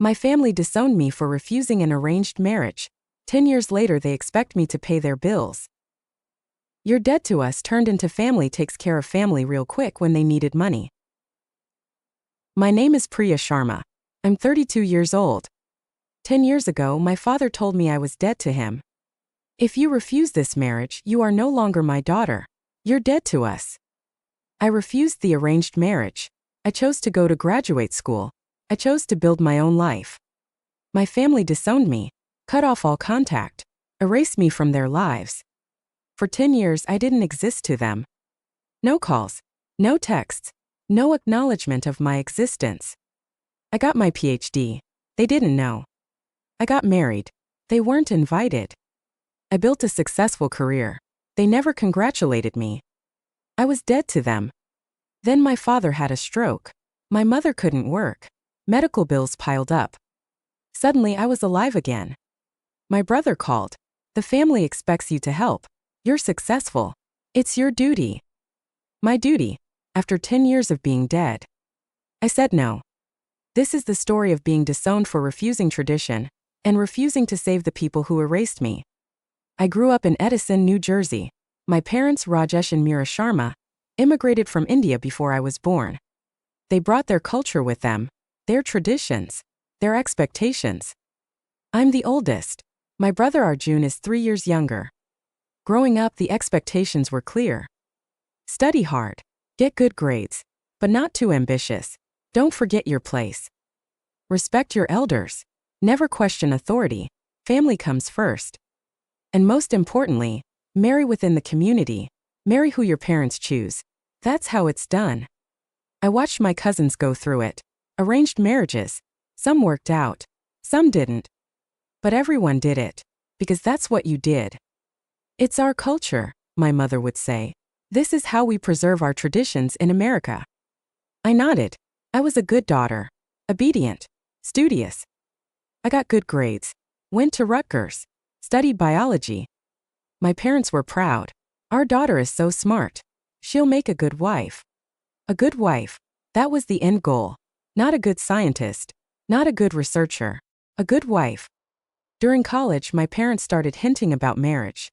My family disowned me for refusing an arranged marriage. 10 years later they expect me to pay their bills. You're dead to us turned into family takes care of family real quick when they needed money. My name is Priya Sharma. I'm 32 years old. 10 years ago my father told me I was dead to him. If you refuse this marriage, you are no longer my daughter. You're dead to us. I refused the arranged marriage. I chose to go to graduate school. I chose to build my own life. My family disowned me, cut off all contact, erased me from their lives. For 10 years I didn't exist to them. No calls, no texts, no acknowledgement of my existence. I got my PhD. They didn't know. I got married. They weren't invited. I built a successful career. They never congratulated me. I was dead to them. Then my father had a stroke. My mother couldn't work. Medical bills piled up. Suddenly I was alive again. My brother called. The family expects you to help. You're successful. It's your duty. My duty, after 10 years of being dead. I said no. This is the story of being disowned for refusing tradition and refusing to save the people who erased me. I grew up in Edison, New Jersey. My parents, Rajesh and Meera Sharma, immigrated from India before I was born. They brought their culture with them, their traditions, their expectations. I'm the oldest. My brother Arjun is 3 years younger. Growing up, the expectations were clear. Study hard, get good grades, but not too ambitious. Don't forget your place. Respect your elders. Never question authority. Family comes first. And most importantly, marry within the community. Marry who your parents choose. That's how it's done. I watched my cousins go through it. Arranged marriages. Some worked out. Some didn't. But everyone did it. Because that's what you did. It's our culture, my mother would say. This is how we preserve our traditions in America. I nodded. I was a good daughter. Obedient. Studious. I got good grades. Went to Rutgers. Studied biology. My parents were proud. Our daughter is so smart. She'll make a good wife. A good wife. That was the end goal. Not a good scientist. Not a good researcher. A good wife. During college, my parents started hinting about marriage.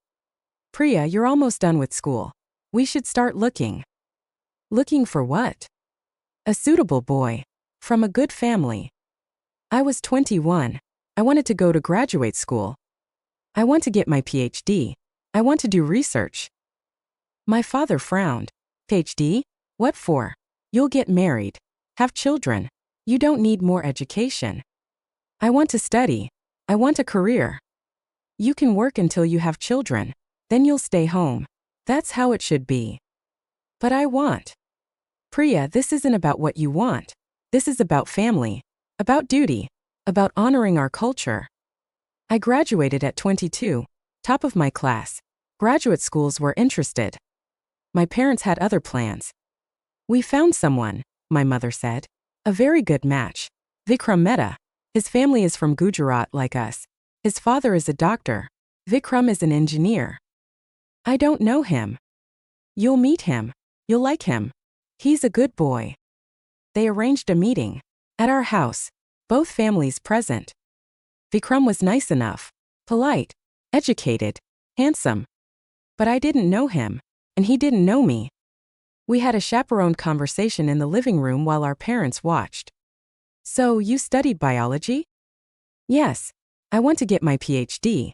Priya, you're almost done with school. We should start looking. Looking for what? A suitable boy. From a good family. I was 21. I wanted to go to graduate school. I want to get my PhD. I want to do research. My father frowned. PhD? What for? You'll get married. Have children. You don't need more education. I want to study. I want a career. You can work until you have children. Then you'll stay home. That's how it should be. But I want. Priya, this isn't about what you want. This is about family. About duty. About honoring our culture. I graduated at 22. Top of my class. Graduate schools were interested. My parents had other plans. We found someone, my mother said. A very good match. Vikram Mehta. His family is from Gujarat like us. His father is a doctor. Vikram is an engineer. I don't know him. You'll meet him. You'll like him. He's a good boy. They arranged a meeting. At our house. Both families present. Vikram was nice enough. Polite. Educated. Handsome. But I didn't know him. And he didn't know me. We had a chaperoned conversation in the living room while our parents watched. So, you studied biology? Yes. I want to get my PhD.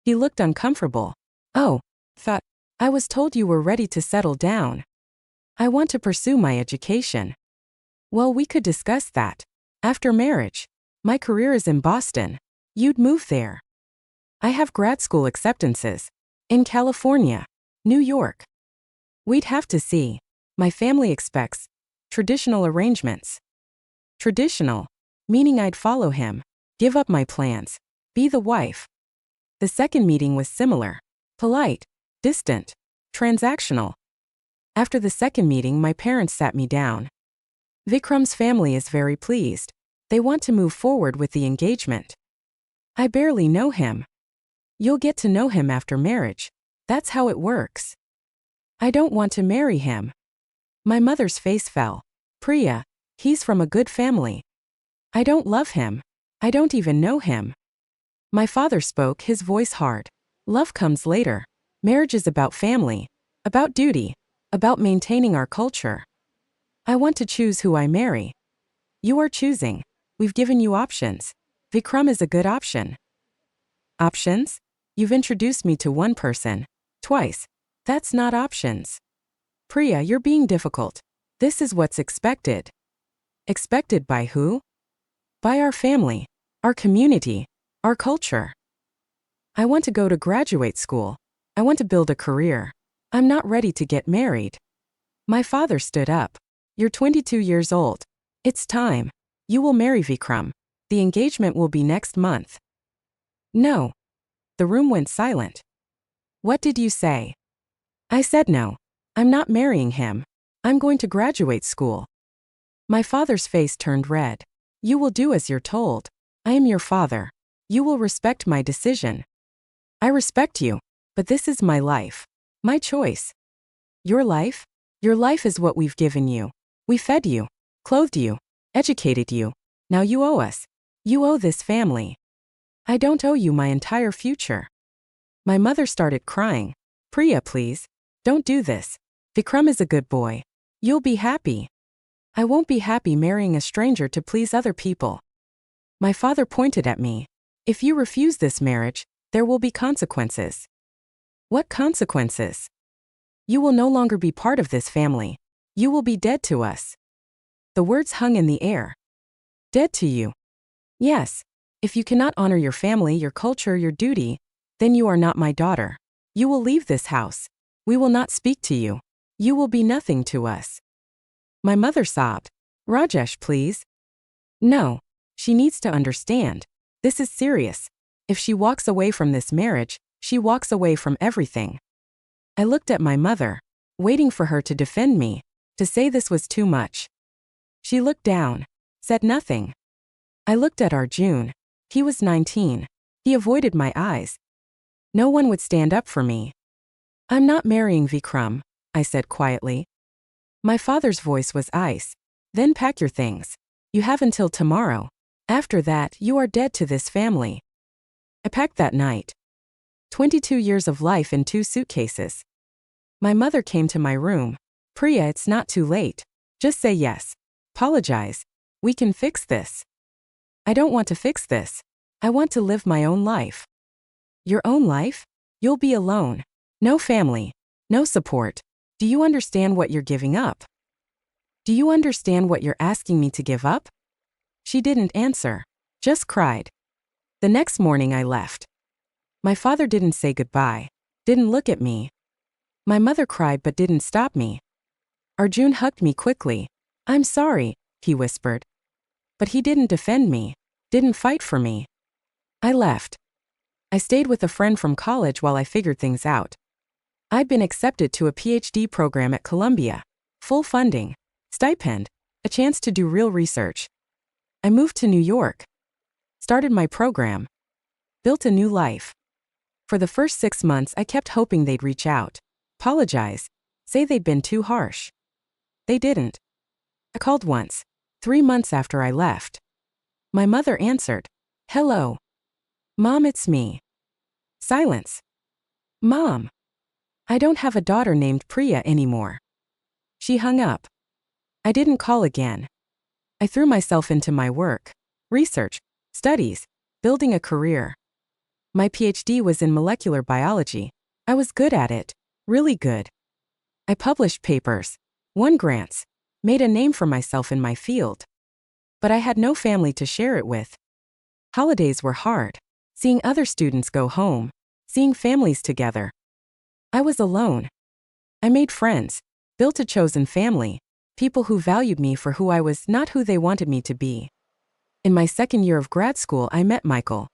He looked uncomfortable. Oh, thought. I was told you were ready to settle down. I want to pursue my education. Well, we could discuss that. After marriage. My career is in Boston. You'd move there. I have grad school acceptances. In California. New York. We'd have to see. My family expects. Traditional arrangements. Traditional. Meaning I'd follow him. Give up my plans. Be the wife. The second meeting was similar. Polite. Distant. Transactional. After the second meeting, my parents sat me down. Vikram's family is very pleased. They want to move forward with the engagement. I barely know him. You'll get to know him after marriage. That's how it works. I don't want to marry him. My mother's face fell. Priya, he's from a good family. I don't love him. I don't even know him. My father spoke, his voice hard. Love comes later. Marriage is about family, about duty, about maintaining our culture. I want to choose who I marry. You are choosing. We've given you options. Vikram is a good option. Options? You've introduced me to one person. Twice. That's not options. Priya, you're being difficult. This is what's expected. Expected by who? By our family, our community, our culture. I want to go to graduate school. I want to build a career. I'm not ready to get married. My father stood up. You're 22 years old. It's time. You will marry Vikram. The engagement will be next month. No. The room went silent. What did you say? I said no. I'm not marrying him. I'm going to graduate school. My father's face turned red. You will do as you're told. I am your father. You will respect my decision. I respect you, but this is my life. My choice. Your life? Your life is what we've given you. We fed you, clothed you, educated you. Now you owe us. You owe this family. I don't owe you my entire future. My mother started crying. Priya, please. Don't do this. Vikram is a good boy. You'll be happy. I won't be happy marrying a stranger to please other people. My father pointed at me. If you refuse this marriage, there will be consequences. What consequences? You will no longer be part of this family. You will be dead to us. The words hung in the air. Dead to you. Yes. If you cannot honor your family, your culture, your duty, then you are not my daughter. You will leave this house. We will not speak to you. You will be nothing to us. My mother sobbed. Rajesh, please. No. She needs to understand. This is serious. If she walks away from this marriage, she walks away from everything. I looked at my mother, waiting for her to defend me, to say this was too much. She looked down, said nothing. I looked at Arjun. He was 19. He avoided my eyes. No one would stand up for me. I'm not marrying Vikram, I said quietly. My father's voice was ice. Then pack your things. You have until tomorrow. After that, you are dead to this family. I packed that night. 22 years of life in 2 suitcases. My mother came to my room. Priya, it's not too late. Just say yes. Apologize. We can fix this. I don't want to fix this. I want to live my own life. Your own life? You'll be alone. No family. No support. Do you understand what you're giving up? Do you understand what you're asking me to give up? She didn't answer. Just cried. The next morning I left. My father didn't say goodbye. Didn't look at me. My mother cried but didn't stop me. Arjun hugged me quickly. I'm sorry, he whispered. But he didn't defend me. Didn't fight for me. I left. I stayed with a friend from college while I figured things out. I'd been accepted to a PhD program at Columbia. Full funding. Stipend. A chance to do real research. I moved to New York. Started my program. Built a new life. For the first 6 months I kept hoping they'd reach out. Apologize. Say they'd been too harsh. They didn't. I called once. 3 months after I left. My mother answered. Hello. Mom, it's me. Silence. Mom. I don't have a daughter named Priya anymore. She hung up. I didn't call again. I threw myself into my work. Research. Studies. Building a career. My PhD was in molecular biology. I was good at it. Really good. I published papers. Won grants. Made a name for myself in my field. But I had no family to share it with. Holidays were hard. Seeing other students go home. Seeing families together. I was alone. I made friends. Built a chosen family. People who valued me for who I was, not who they wanted me to be. In my second year of grad school, I met Michael.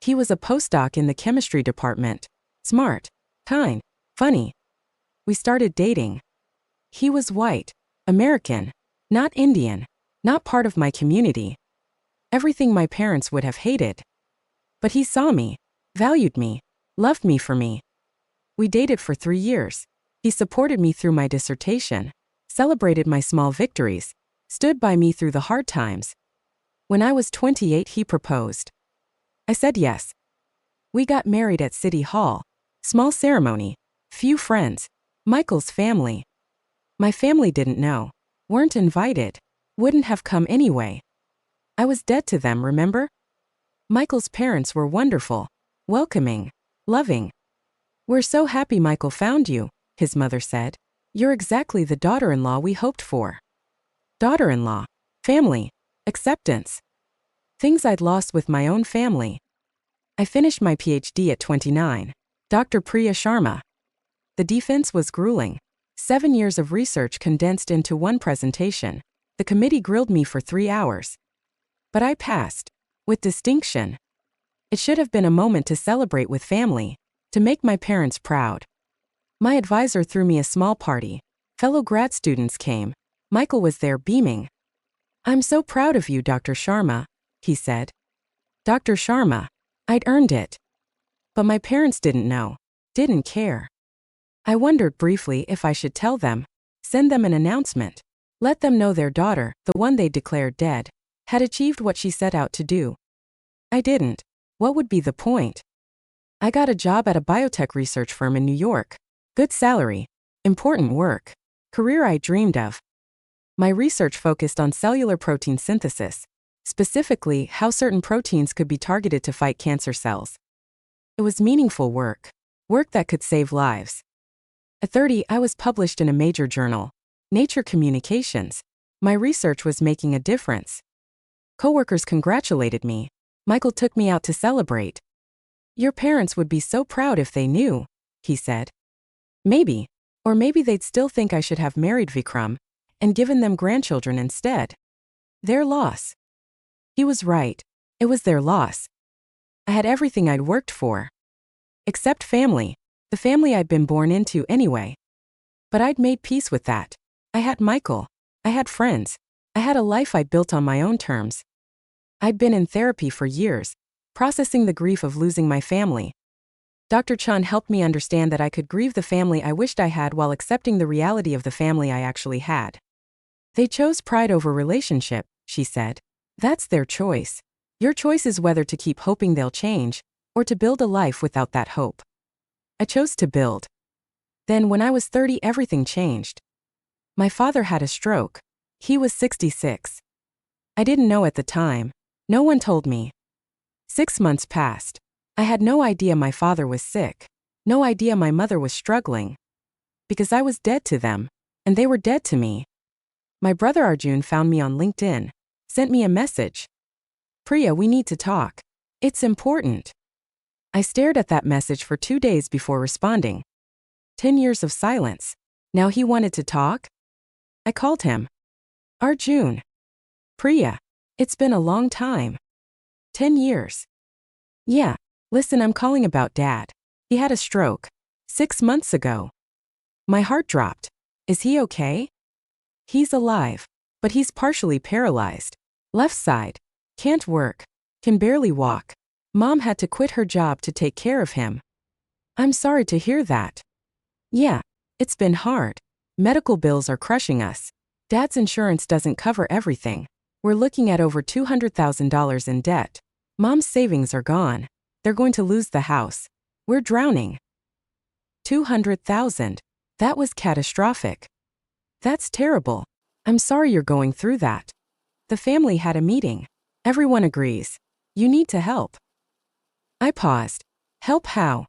He was a postdoc in the chemistry department. Smart. Kind. Funny. We started dating. He was white. American. Not Indian. Not part of my community. Everything my parents would have hated. But he saw me. Valued me. Loved me for me. We dated for 3 years. He supported me through my dissertation. Celebrated my small victories. Stood by me through the hard times. When I was 28, he proposed. I said yes. We got married at City Hall. Small ceremony. Few friends. Michael's family. My family didn't know. Weren't invited. Wouldn't have come anyway. I was dead to them, remember? Michael's parents were wonderful. Welcoming. Loving. We're so happy Michael found you, his mother said. You're exactly the daughter-in-law we hoped for. Daughter-in-law. Family. Acceptance. Things I'd lost with my own family. I finished my PhD at 29. Dr. Priya Sharma. The defense was grueling. 7 years of research condensed into one presentation. The committee grilled me for 3 hours. But I passed. With distinction. It should have been a moment to celebrate with family. To make my parents proud. My advisor threw me a small party. Fellow grad students came. Michael was there beaming. I'm so proud of you, Dr. Sharma, he said. Dr. Sharma. I'd earned it. But my parents didn't know. Didn't care. I wondered briefly if I should tell them. Send them an announcement. Let them know their daughter, the one they declared dead, had achieved what she set out to do. I didn't. What would be the point? I got a job at a biotech research firm in New York. Good salary. Important work. Career I dreamed of. My research focused on cellular protein synthesis, specifically how certain proteins could be targeted to fight cancer cells. It was meaningful work. Work that could save lives. At 30, I was published in a major journal, Nature Communications. My research was making a difference. Coworkers congratulated me. Michael took me out to celebrate. Your parents would be so proud if they knew, he said. Maybe. Or maybe they'd still think I should have married Vikram and given them grandchildren instead. Their loss. He was right. It was their loss. I had everything I'd worked for. Except family. The family I'd been born into anyway. But I'd made peace with that. I had Michael. I had friends. I had a life I'd built on my own terms. I'd been in therapy for years, processing the grief of losing my family. Dr. Chun helped me understand that I could grieve the family I wished I had while accepting the reality of the family I actually had. They chose pride over relationship, she said. That's their choice. Your choice is whether to keep hoping they'll change, or to build a life without that hope. I chose to build. Then when I was 30, everything changed. My father had a stroke. He was 66. I didn't know at the time. No one told me. 6 months passed. I had no idea my father was sick. No idea my mother was struggling. Because I was dead to them, and they were dead to me. My brother Arjun found me on LinkedIn, sent me a message. Priya, we need to talk. It's important. I stared at that message for 2 days before responding. 10 years of silence. Now he wanted to talk? I called him. Arjun. Priya. It's been a long time. 10 years. Yeah. Listen, I'm calling about Dad. He had a stroke. 6 months ago. My heart dropped. Is he okay? He's alive. But he's partially paralyzed. Left side. Can't work. Can barely walk. Mom had to quit her job to take care of him. I'm sorry to hear that. Yeah. It's been hard. Medical bills are crushing us. Dad's insurance doesn't cover everything. We're looking at over $200,000 in debt. Mom's savings are gone. They're going to lose the house. We're drowning. 200,000. That was catastrophic. That's terrible. I'm sorry you're going through that. The family had a meeting. Everyone agrees. You need to help. I paused. Help how?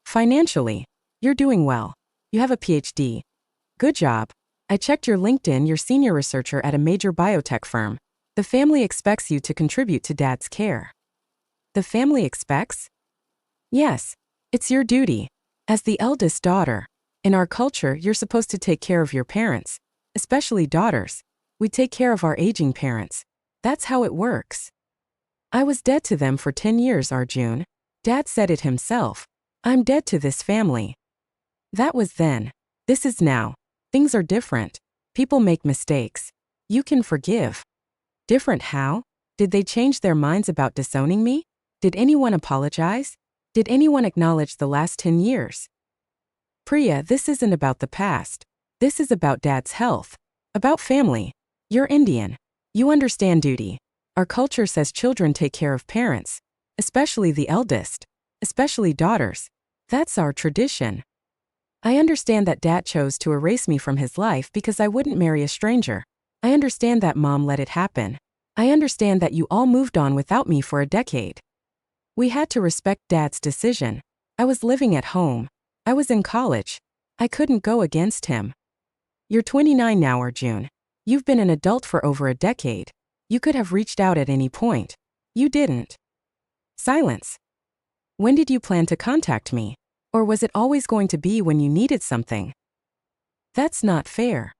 Financially. You're doing well. You have a PhD. Good job. I checked your LinkedIn, you're senior researcher at a major biotech firm. The family expects you to contribute to Dad's care. The family expects? Yes. It's your duty. As the eldest daughter. In our culture, you're supposed to take care of your parents. Especially daughters. We take care of our aging parents. That's how it works. I was dead to them for 10 years, Arjun. Dad said it himself. I'm dead to this family. That was then. This is now. Things are different. People make mistakes. You can forgive. Different how? Did they change their minds about disowning me? Did anyone apologize? Did anyone acknowledge the last 10 years? Priya, this isn't about the past. This is about Dad's health. About family. You're Indian. You understand duty. Our culture says children take care of parents, especially the eldest, especially daughters. That's our tradition. I understand that Dad chose to erase me from his life because I wouldn't marry a stranger. I understand that Mom let it happen. I understand that you all moved on without me for a decade. We had to respect Dad's decision. I was living at home. I was in college. I couldn't go against him. You're 29 now, Arjun. You've been an adult for over a decade. You could have reached out at any point. You didn't. Silence. When did you plan to contact me? Or was it always going to be when you needed something? That's not fair.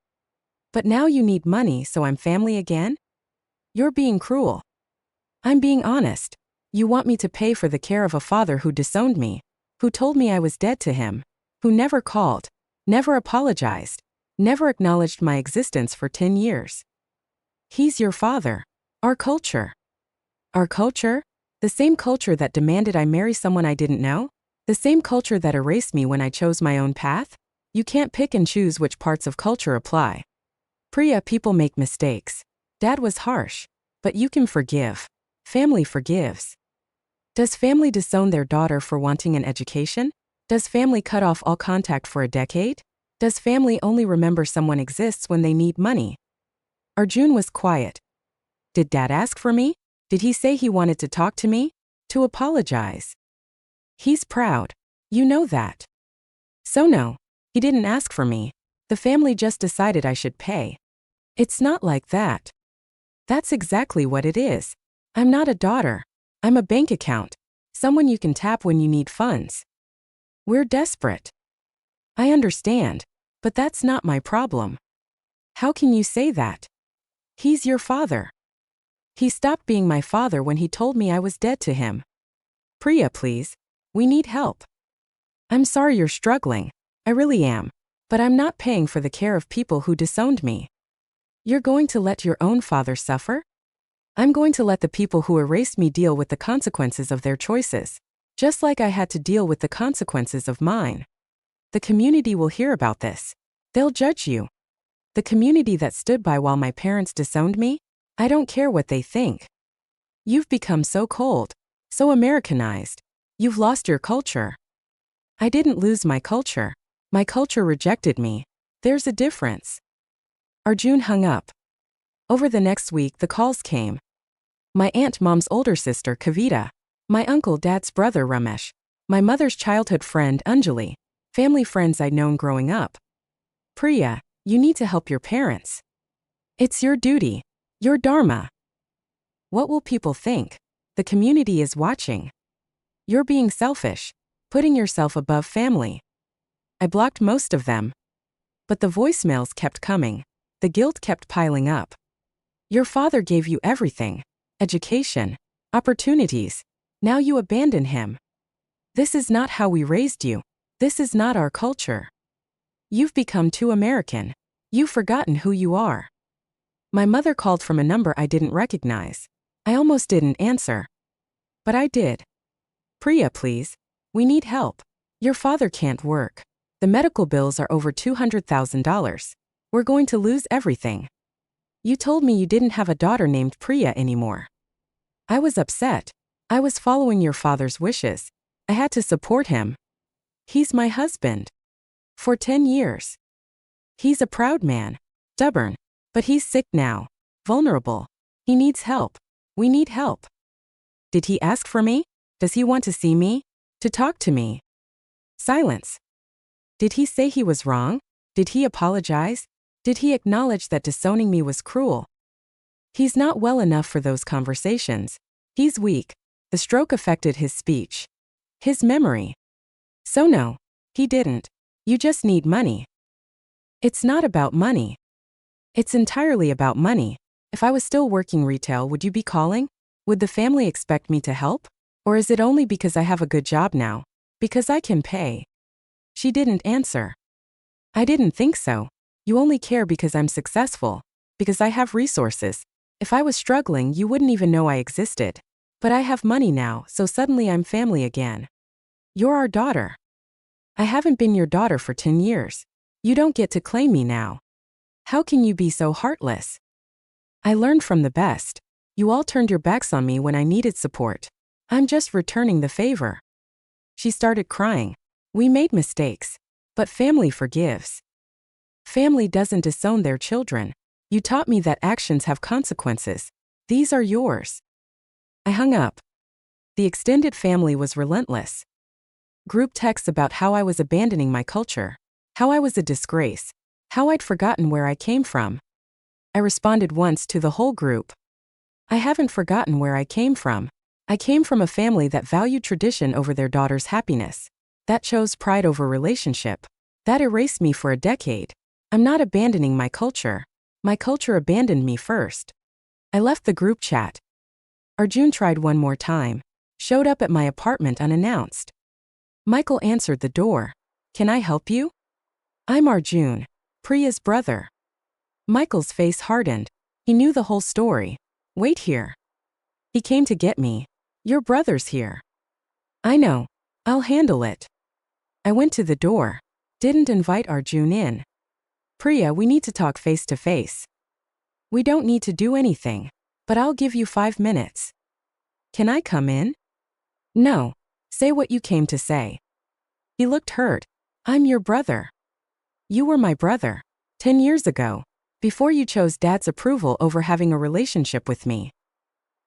But now you need money, so I'm family again? You're being cruel. I'm being honest. You want me to pay for the care of a father who disowned me, who told me I was dead to him, who never called, never apologized, never acknowledged my existence for 10 years. He's your father. Our culture. Our culture? The same culture that demanded I marry someone I didn't know? The same culture that erased me when I chose my own path? You can't pick and choose which parts of culture apply. Priya, people make mistakes. Dad was harsh. But you can forgive. Family forgives. Does family disown their daughter for wanting an education? Does family cut off all contact for a decade? Does family only remember someone exists when they need money? Arjun was quiet. Did Dad ask for me? Did he say he wanted to talk to me? To apologize? He's proud. You know that. So no, he didn't ask for me. The family just decided I should pay. It's not like that. That's exactly what it is. I'm not a daughter. I'm a bank account. Someone you can tap when you need funds. We're desperate. I understand, but that's not my problem. How can you say that? He's your father. He stopped being my father when he told me I was dead to him. Priya, please. We need help. I'm sorry you're struggling. I really am. But I'm not paying for the care of people who disowned me. You're going to let your own father suffer? I'm going to let the people who erased me deal with the consequences of their choices, just like I had to deal with the consequences of mine. The community will hear about this. They'll judge you. The community that stood by while my parents disowned me? I don't care what they think. You've become so cold, so Americanized. You've lost your culture. I didn't lose my culture. My culture rejected me. There's a difference. Arjun hung up. Over the next week, the calls came. My aunt, Mom's older sister, Kavita. My uncle, Dad's brother, Ramesh. My mother's childhood friend, Anjali. Family friends I'd known growing up. Priya, you need to help your parents. It's your duty. Your dharma. What will people think? The community is watching. You're being selfish, putting yourself above family. I blocked most of them. But the voicemails kept coming. The guilt kept piling up. Your father gave you everything. Education. Opportunities. Now you abandon him. This is not how we raised you. This is not our culture. You've become too American. You've forgotten who you are. My mother called from a number I didn't recognize. I almost didn't answer. But I did. Priya, please. We need help. Your father can't work. The medical bills are over $200,000. We're going to lose everything. You told me you didn't have a daughter named Priya anymore. I was upset. I was following your father's wishes. I had to support him. He's my husband. For 10 years. He's a proud man. Stubborn. But he's sick now. Vulnerable. He needs help. We need help. Did he ask for me? Does he want to see me? To talk to me? Silence. Did he say he was wrong? Did he apologize? Did he acknowledge that disowning me was cruel? He's not well enough for those conversations. He's weak. The stroke affected his speech. His memory. So no, he didn't. You just need money. It's not about money. It's entirely about money. If I was still working retail, would you be calling? Would the family expect me to help? Or is it only because I have a good job now? Because I can pay? She didn't answer. I didn't think so. You only care because I'm successful. Because I have resources. If I was struggling, you wouldn't even know I existed. But I have money now, so suddenly I'm family again. You're our daughter. I haven't been your daughter for 10 years. You don't get to claim me now. How can you be so heartless? I learned from the best. You all turned your backs on me when I needed support. I'm just returning the favor. She started crying. We made mistakes. But family forgives. Family doesn't disown their children. You taught me that actions have consequences. These are yours. I hung up. The extended family was relentless. Group texts about how I was abandoning my culture, how I was a disgrace, how I'd forgotten where I came from. I responded once to the whole group. I haven't forgotten where I came from. I came from a family that valued tradition over their daughter's happiness, that chose pride over relationship, that erased me for a decade. I'm not abandoning my culture. My culture abandoned me first. I left the group chat. Arjun tried one more time, showed up at my apartment unannounced. Michael answered the door. Can I help you? I'm Arjun, Priya's brother. Michael's face hardened. He knew the whole story. Wait here. He came to get me. Your brother's here. I know. I'll handle it. I went to the door. Didn't invite Arjun in. Priya, we need to talk face to face. We don't need to do anything, but I'll give you 5 minutes. Can I come in? No. Say what you came to say. He looked hurt. I'm your brother. You were my brother. 10 years ago. Before you chose Dad's approval over having a relationship with me.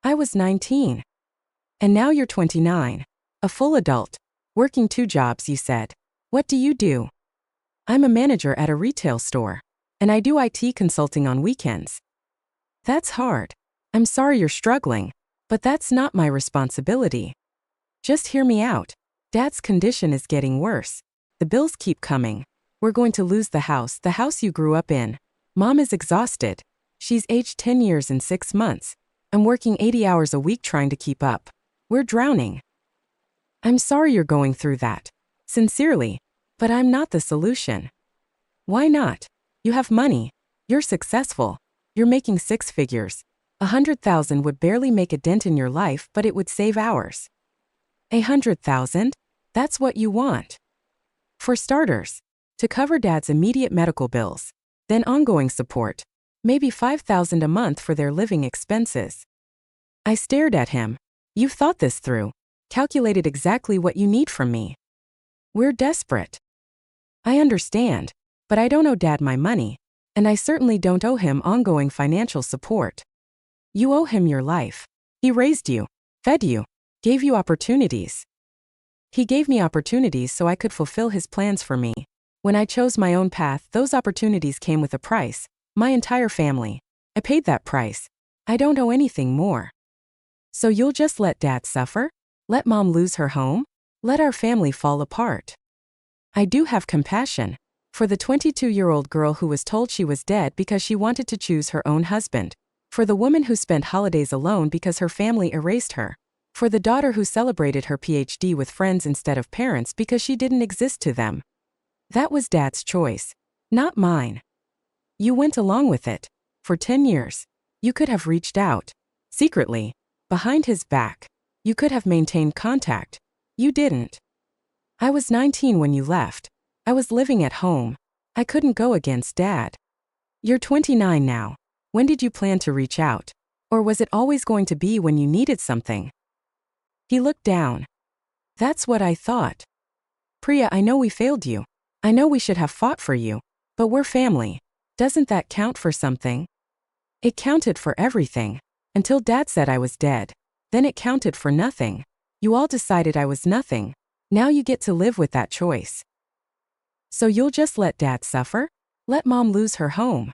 I was 19. And now you're 29. A full adult. Working 2 jobs, you said. What do you do? I'm a manager at a retail store. And I do IT consulting on weekends. That's hard. I'm sorry you're struggling. But that's not my responsibility. Just hear me out. Dad's condition is getting worse. The bills keep coming. We're going to lose the house you grew up in. Mom is exhausted. She's aged 10 years and 6 months. I'm working 80 hours a week trying to keep up. We're drowning. I'm sorry you're going through that. Sincerely. But I'm not the solution. Why not? You have money. You're successful. You're making 6 figures. 100,000 would barely make a dent in your life, but it would save ours. 100,000? That's what you want. For starters, to cover Dad's immediate medical bills. Then ongoing support. Maybe 5,000 a month for their living expenses. I stared at him. You've thought this through. Calculated exactly what you need from me. We're desperate. I understand. But I don't owe Dad my money. And I certainly don't owe him ongoing financial support. You owe him your life. He raised you, fed you, gave you opportunities. He gave me opportunities so I could fulfill his plans for me. When I chose my own path, those opportunities came with a price. My entire family. I paid that price. I don't owe anything more. So you'll just let Dad suffer? Let Mom lose her home? Let our family fall apart? I do have compassion. For the 22-year-old girl who was told she was dead because she wanted to choose her own husband. For the woman who spent holidays alone because her family erased her. For the daughter who celebrated her PhD with friends instead of parents because she didn't exist to them. That was Dad's choice, not mine. You went along with it. For 10 years. You could have reached out. Secretly. Behind his back. You could have maintained contact. You didn't. I was 19 when you left. I was living at home. I couldn't go against Dad. You're 29 now. When did you plan to reach out? Or was it always going to be when you needed something? He looked down. That's what I thought. Priya, I know we failed you. I know we should have fought for you. But we're family. Doesn't that count for something? It counted for everything. Until Dad said I was dead. Then it counted for nothing. You all decided I was nothing. Now you get to live with that choice. So you'll just let Dad suffer? Let Mom lose her home?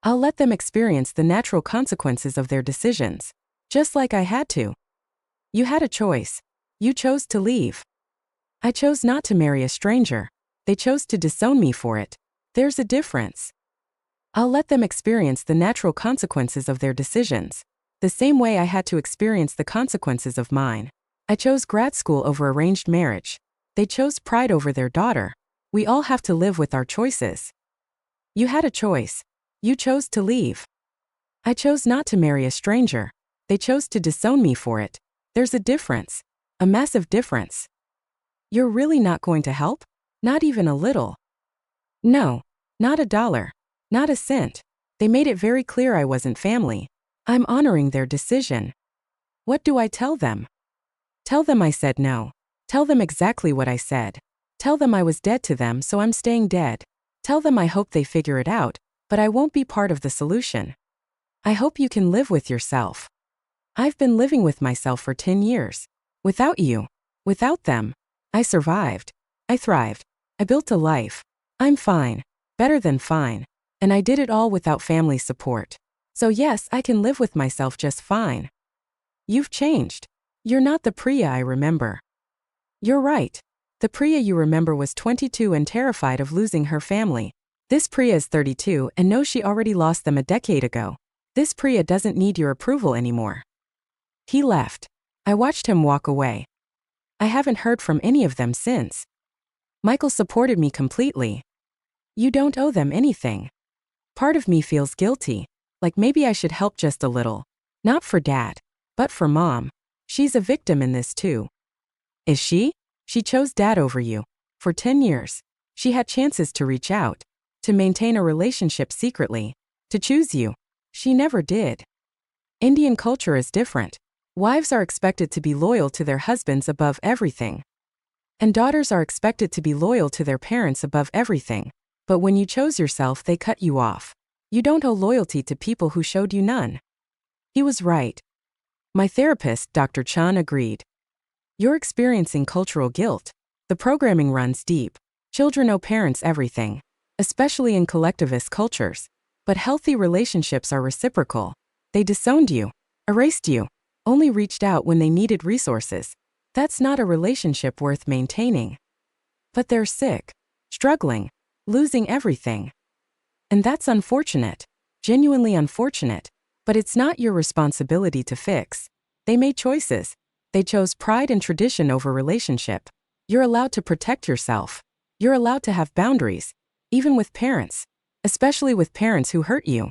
I'll let them experience the natural consequences of their decisions. Just like I had to. You had a choice. You chose to leave. I chose not to marry a stranger. They chose to disown me for it. There's a difference. I'll let them experience the natural consequences of their decisions. The same way I had to experience the consequences of mine. I chose grad school over arranged marriage. They chose pride over their daughter. We all have to live with our choices. You had a choice. You chose to leave. I chose not to marry a stranger. They chose to disown me for it. There's a difference. A massive difference. You're really not going to help? Not even a little. No. Not $1. Not a cent. They made it very clear I wasn't family. I'm honoring their decision. What do I tell them? Tell them I said no. Tell them exactly what I said. Tell them I was dead to them, so I'm staying dead. Tell them I hope they figure it out, but I won't be part of the solution. I hope you can live with yourself. I've been living with myself for 10 years. Without you. Without them. I survived. I thrived. I built a life. I'm fine. Better than fine. And I did it all without family support. So yes, I can live with myself just fine. You've changed. You're not the Priya I remember. You're right. The Priya you remember was 22 and terrified of losing her family. This Priya is 32 and knows she already lost them a decade ago. This Priya doesn't need your approval anymore. He left. I watched him walk away. I haven't heard from any of them since. Michael supported me completely. You don't owe them anything. Part of me feels guilty, like maybe I should help just a little. Not for Dad, but for Mom. She's a victim in this too. Is she? She chose Dad over you. For 10 years. She had chances to reach out, to maintain a relationship secretly, to choose you. She never did. Indian culture is different. Wives are expected to be loyal to their husbands above everything. And daughters are expected to be loyal to their parents above everything. But when you chose yourself, they cut you off. You don't owe loyalty to people who showed you none. He was right. My therapist, Dr. Chan, agreed. You're experiencing cultural guilt. The programming runs deep. Children owe parents everything, especially in collectivist cultures. But healthy relationships are reciprocal. They disowned you, erased you, only reached out when they needed resources. That's not a relationship worth maintaining. But they're sick, struggling, losing everything. And that's unfortunate, genuinely unfortunate. But it's not your responsibility to fix. They made choices. They chose pride and tradition over relationship. You're allowed to protect yourself. You're allowed to have boundaries, even with parents, especially with parents who hurt you.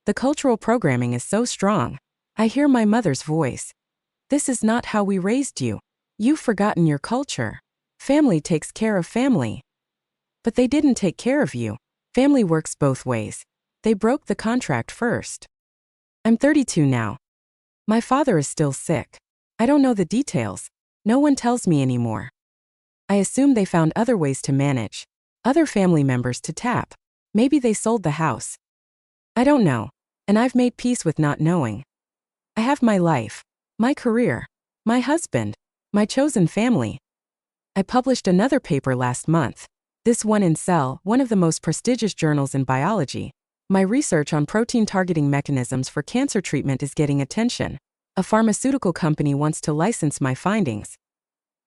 The cultural programming is so strong. I hear my mother's voice. This is not how we raised you. You've forgotten your culture. Family takes care of family. But they didn't take care of you. Family works both ways. They broke the contract first. I'm 32 now. My father is still sick. I don't know the details. No one tells me anymore. I assume they found other ways to manage. Other family members to tap. Maybe they sold the house. I don't know. And I've made peace with not knowing. I have my life, my career, my husband, my chosen family. I published another paper last month. This one in Cell, one of the most prestigious journals in biology. My research on protein targeting mechanisms for cancer treatment is getting attention. A pharmaceutical company wants to license my findings.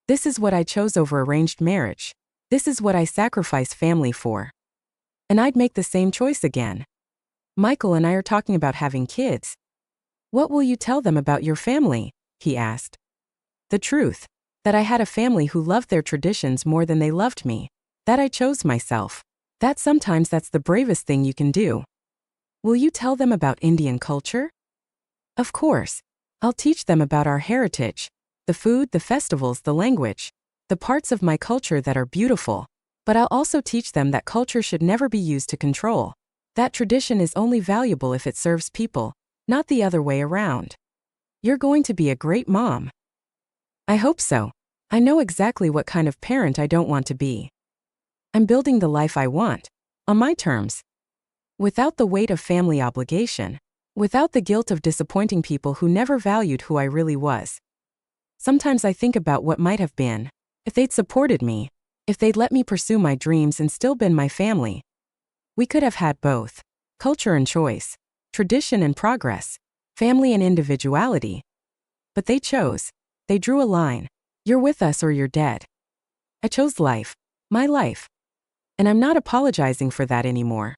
This is what I chose over arranged marriage. This is what I sacrifice family for. And I'd make the same choice again. Michael and I are talking about having kids. What will you tell them about your family? He asked. The truth. That I had a family who loved their traditions more than they loved me. That I chose myself. That sometimes that's the bravest thing you can do. Will you tell them about Indian culture? Of course. I'll teach them about our heritage. The food, the festivals, the language. The parts of my culture that are beautiful. But I'll also teach them that culture should never be used to control. That tradition is only valuable if it serves people, not the other way around. You're going to be a great mom. I hope so. I know exactly what kind of parent I don't want to be. I'm building the life I want, on my terms. Without the weight of family obligation. Without the guilt of disappointing people who never valued who I really was. Sometimes I think about what might have been, if they'd supported me, if they'd let me pursue my dreams and still been my family. We could have had both, culture and choice, tradition and progress, family and individuality. But they chose. They drew a line. You're with us or you're dead. I chose life, my life. And I'm not apologizing for that anymore.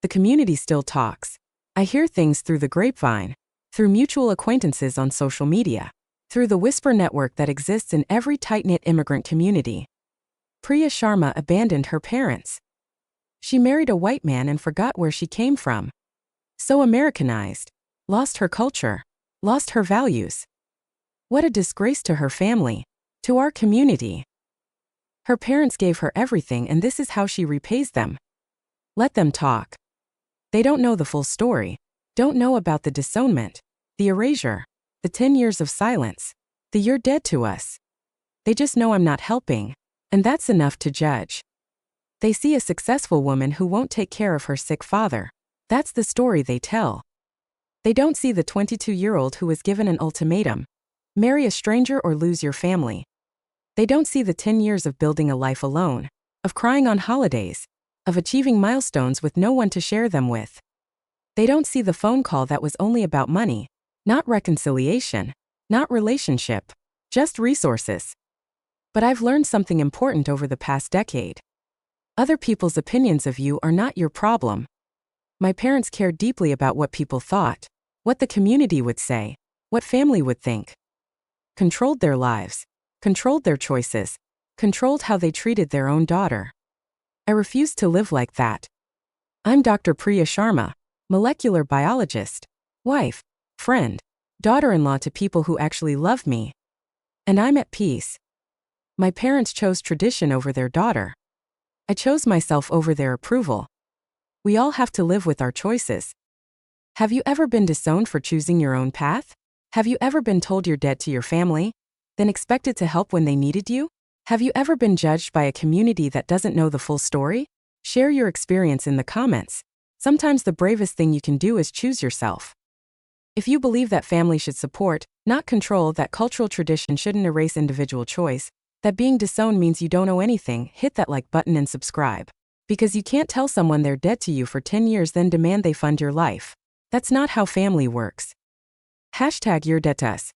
The community still talks. I hear things through the grapevine, through mutual acquaintances on social media, through the whisper network that exists in every tight-knit immigrant community. Priya Sharma abandoned her parents. She married a white man and forgot where she came from. So Americanized, lost her culture, lost her values. What a disgrace to her family, to our community. Her parents gave her everything and this is how she repays them. Let them talk. They don't know the full story. Don't know about the disownment, the erasure, the 10 years of silence, the you're dead to us. They just know I'm not helping, and that's enough to judge. They see a successful woman who won't take care of her sick father. That's the story they tell. They don't see the 22-year-old who was given an ultimatum: marry a stranger or lose your family. They don't see the 10 years of building a life alone, of crying on holidays, of achieving milestones with no one to share them with. They don't see the phone call that was only about money, not reconciliation, not relationship, just resources. But I've learned something important over the past decade. Other people's opinions of you are not your problem. My parents cared deeply about what people thought, what the community would say, what family would think. Controlled their lives, controlled their choices, controlled how they treated their own daughter. I refuse to live like that. I'm Dr. Priya Sharma, molecular biologist, wife, friend, daughter-in-law to people who actually love me. And I'm at peace. My parents chose tradition over their daughter. I chose myself over their approval. We all have to live with our choices. Have you ever been disowned for choosing your own path? Have you ever been told you're dead to your family, then expected to help when they needed you? Have you ever been judged by a community that doesn't know the full story? Share your experience in the comments. Sometimes the bravest thing you can do is choose yourself. If you believe that family should support, not control, that cultural tradition shouldn't erase individual choice, that being disowned means you don't owe anything, hit that like button and subscribe. Because you can't tell someone they're dead to you for 10 years then demand they fund your life. That's not how family works. #you're dead to us.